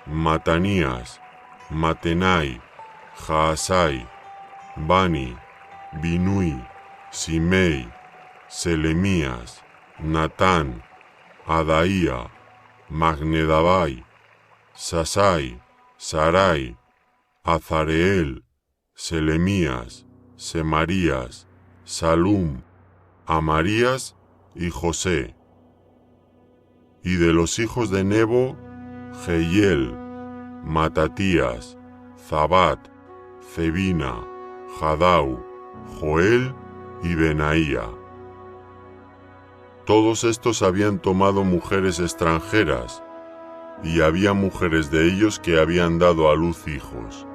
Matanías, Matenai, Jaasai, Bani, Binui, Simei, Selemías, Natán, Adaía, Magnedabai, Sasai, Sarai, Azareel, Selemías, Semarías, Salum, Amarías y José. Y de los hijos de Nebo, Jehiel, Matatías, Zabat, Zebina, Jadau, Joel y Benaía. Todos estos habían tomado mujeres extranjeras, y había mujeres de ellos que habían dado a luz hijos.